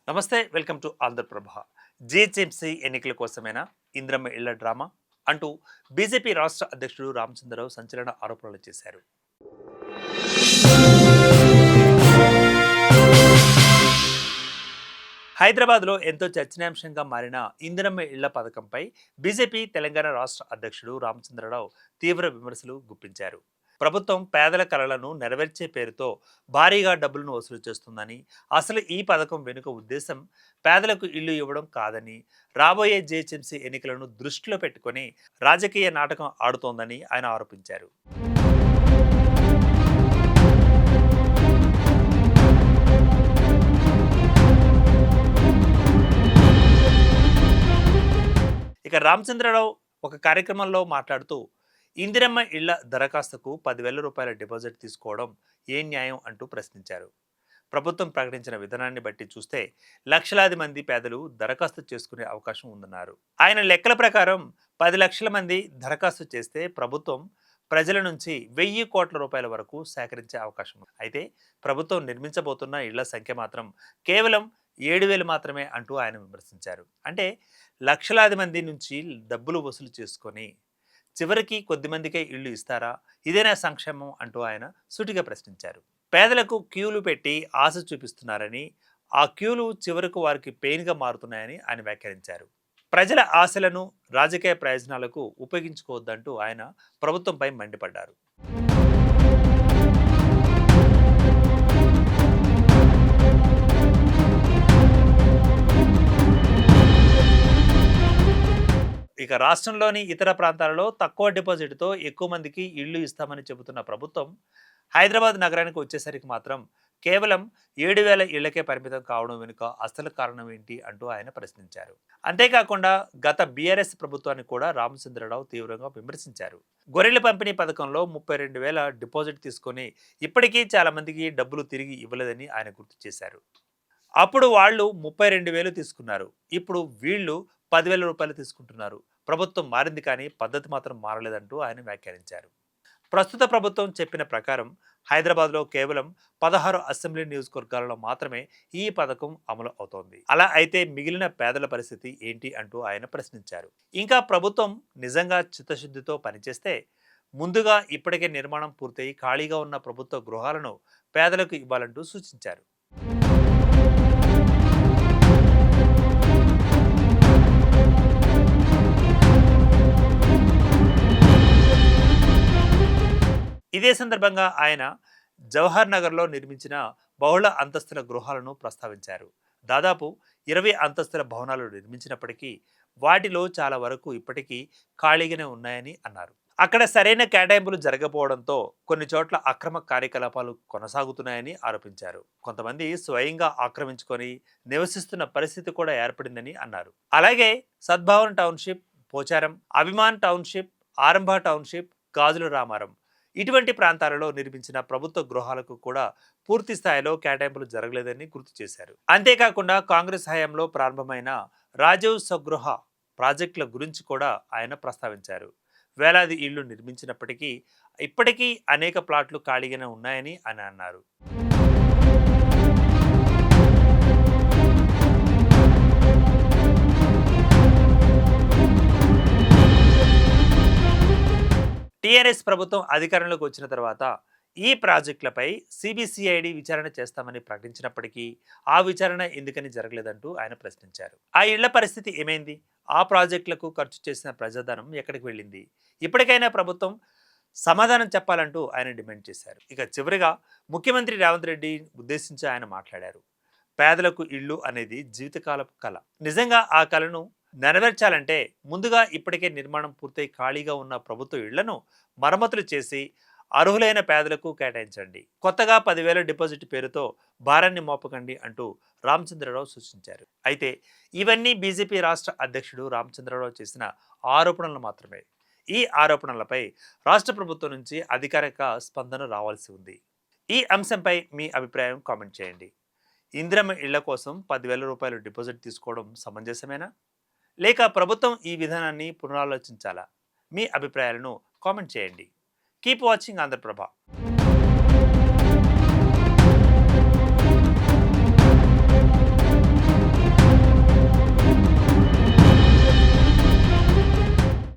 నమస్తే, welcome to Andhraprabha. GHMC ఎన్నికల కోసమేనా ఇంద్రమ్మ ఇళ్ల డ్రామా అంటూ బీజేపీ రాష్ట్ర అధ్యక్షుడు రామచంద్రరావు సంచలన ఆరోపణలు చేశారు. హైదరాబాద్లో ఎంతో చర్చనీయాంశంగా మారిన ఇందిరమ్మ ఇళ్ల పథకంపై బీజేపీ తెలంగాణ రాష్ట్ర అధ్యక్షుడు రామచంద్రరావు తీవ్ర విమర్శలు గుప్పించారు. ప్రభుత్వం పేదల కలలను నెరవేర్చే పేరుతో భారీగా డబ్బులను వసూలు చేస్తుందని, అసలు ఈ పథకం వెనుక ఉద్దేశం పేదలకు ఇల్లు ఇవ్వడం కాదని, రాబోయే జిహెచ్ఎంసీ ఎన్నికలను దృష్టిలో పెట్టుకొని రాజకీయ నాటకం ఆడుతోందని ఆయన ఆరోపించారు. ఇక రామచంద్రరావు ఒక కార్యక్రమంలో మాట్లాడుతూ, ఇందిరమ్మ ఇళ్ల దరఖాస్తుకు 10,000 రూపాయల డిపాజిట్ తీసుకోవడం ఏ న్యాయం అంటూ ప్రశ్నించారు. ప్రభుత్వం ప్రకటించిన విధానాన్ని బట్టి చూస్తే లక్షలాది మంది పేదలు దరఖాస్తు చేసుకునే అవకాశం ఉందన్నారు. ఆయన లెక్కల ప్రకారం 10 లక్షల మంది దరఖాస్తు చేస్తే ప్రభుత్వం ప్రజల నుంచి 1,000 కోట్ల రూపాయల వరకు సేకరించే అవకాశం ఉంది. అయితే ప్రభుత్వం నిర్మించబోతున్న ఇళ్ల సంఖ్య మాత్రం కేవలం 7,000 మాత్రమే అంటూ ఆయన విమర్శించారు. అంటే లక్షలాది మంది నుంచి డబ్బులు వసూలు చేసుకొని చివరికి కొద్దిమందికే ఇళ్లు ఇస్తారా? ఇదేనా సంక్షేమం అంటూ ఆయన సూటిగా ప్రశ్నించారు. పేదలకు క్యూలు పెట్టి ఆశ చూపిస్తున్నారని, ఆ క్యూలు చివరకు వారికి పెయిన్గా మారుతున్నాయని ఆయన వ్యాఖ్యానించారు. ప్రజల ఆశలను రాజకీయ ప్రయోజనాలకు ఉపయోగించుకోవద్దంటూ ఆయన ప్రభుత్వంపై మండిపడ్డారు. ఇక రాష్ట్రంలోని ఇతర ప్రాంతాలలో తక్కువ డిపాజిట్తో ఎక్కువ మందికి ఇళ్లు ఇస్తామని చెబుతున్న ప్రభుత్వం హైదరాబాద్ నగరానికి వచ్చేసరికి మాత్రం కేవలం 7,000 ఇళ్లకే పరిమితం కావడం వెనుక అసలు కారణం ఏంటి అంటూ ఆయన ప్రశ్నించారు. అంతేకాకుండా గత బీఆర్ఎస్ ప్రభుత్వాన్ని కూడా రామచంద్రరావు తీవ్రంగా విమర్శించారు. గొర్రెల పంపిణీ పథకంలో 32,000 డిపాజిట్ తీసుకొని ఇప్పటికీ చాలా మందికి డబ్బులు తిరిగి ఇవ్వలేదని ఆయన గుర్తు చేశారు. అప్పుడు వాళ్ళు 32,000 తీసుకున్నారు, ఇప్పుడు వీళ్ళు 10,000 రూపాయలు తీసుకుంటున్నారు. ప్రభుత్వం మారింది కానీ పద్ధతి మాత్రం మారలేదంటూ ఆయన వ్యాఖ్యానించారు. ప్రస్తుత ప్రభుత్వం చెప్పిన ప్రకారం హైదరాబాద్లో కేవలం 16 అసెంబ్లీ నియోజకవర్గాలలో మాత్రమే ఈ పథకం అమలు అవుతోంది. అలా అయితే మిగిలిన పేదల పరిస్థితి ఏంటి అంటూ ఆయన ప్రశ్నించారు. ఇంకా ప్రభుత్వం నిజంగా చిత్తశుద్ధితో పనిచేస్తే ముందుగా ఇప్పటికే నిర్మాణం పూర్తయి ఖాళీగా ఉన్న ప్రభుత్వ గృహాలను పేదలకు ఇవ్వాలంటూ సూచించారు. ఇదే సందర్భంగా ఆయన జవహర్ నగర్లో నిర్మించిన బహుళ అంతస్తుల గృహాలను ప్రస్తావించారు. దాదాపు 20 అంతస్తుల భవనాలు నిర్మించినప్పటికీ వాటిలో చాలా వరకు ఇప్పటికీ ఖాళీగానే ఉన్నాయని అన్నారు. అక్కడ సరైన కేటాయింపులు జరగకపోవడంతో కొన్ని చోట్ల అక్రమ కార్యకలాపాలు కొనసాగుతున్నాయని ఆరోపించారు. కొంతమంది స్వయంగా ఆక్రమించుకొని నివసిస్తున్న పరిస్థితి కూడా ఏర్పడిందని అన్నారు. అలాగే సద్భావన్ టౌన్షిప్, పోచారం, అభిమాన్ టౌన్షిప్, ఆరంభ టౌన్షిప్, గాజుల రామారం ఇటువంటి ప్రాంతాలలో నిర్మించిన ప్రభుత్వ గృహాలకు కూడా పూర్తి స్థాయిలో కేటాయింపులు జరగలేదని గుర్తు చేశారు. అంతేకాకుండా కాంగ్రెస్ హయాంలో ప్రారంభమైన రాజీవ్ స్వగృహ ప్రాజెక్టుల గురించి కూడా ఆయన ప్రస్తావించారు. వేలాది ఇళ్లు నిర్మించినప్పటికీ ఇప్పటికీ అనేక ప్లాట్లు ఖాళీగానే ఉన్నాయని ఆయన అన్నారు. టీఆర్ఎస్ ప్రభుత్వం అధికారంలోకి వచ్చిన తర్వాత ఈ ప్రాజెక్టులపై సిబిసిఐడి విచారణ చేస్తామని ప్రకటించినప్పటికీ ఆ విచారణ ఎందుకని జరగలేదంటూ ఆయన ప్రశ్నించారు. ఆ ఇళ్ల పరిస్థితి ఏమైంది? ఆ ప్రాజెక్టులకు ఖర్చు చేసిన ప్రజాధనం ఎక్కడికి వెళ్ళింది? ఇప్పటికైనా ప్రభుత్వం సమాధానం చెప్పాలంటూ ఆయన డిమాండ్ చేశారు. ఇక చివరిగా ముఖ్యమంత్రి రేవంత్ రెడ్డి ఉద్దేశించి ఆయన మాట్లాడారు. పేదలకు ఇళ్ళు అనేది జీవితకాలపు కళ. నిజంగా ఆ కళను నెరవేర్చాలంటే ముందుగా ఇప్పటికే నిర్మాణం పూర్తయి ఖాళీగా ఉన్న ప్రభుత్వ ఇళ్లను మరమ్మతులు చేసి అర్హులైన పేదలకు కేటాయించండి. కొత్తగా 10,000 డిపాజిట్ పేరుతో భారాన్ని మోపకండి అంటూ రామచంద్రరావు సూచించారు. అయితే ఇవన్నీ బీజేపీ రాష్ట్ర అధ్యక్షుడు రామచంద్రరావు చేసిన ఆరోపణలు మాత్రమే. ఈ ఆరోపణలపై రాష్ట్ర ప్రభుత్వం నుంచి అధికారిక స్పందన రావాల్సి ఉంది. ఈ అంశంపై మీ అభిప్రాయం కామెంట్ చేయండి. ఇందిరమ్మ ఇళ్ల కోసం 10,000 రూపాయలు డిపాజిట్ తీసుకోవడం సమంజసమేనా, లేక ప్రభుత్వం ఈ విధానాన్ని పునరాలోచించాలా? మీ అభిప్రాయాలను కామెంట్ చేయండి. Keep watching Andhraprabha.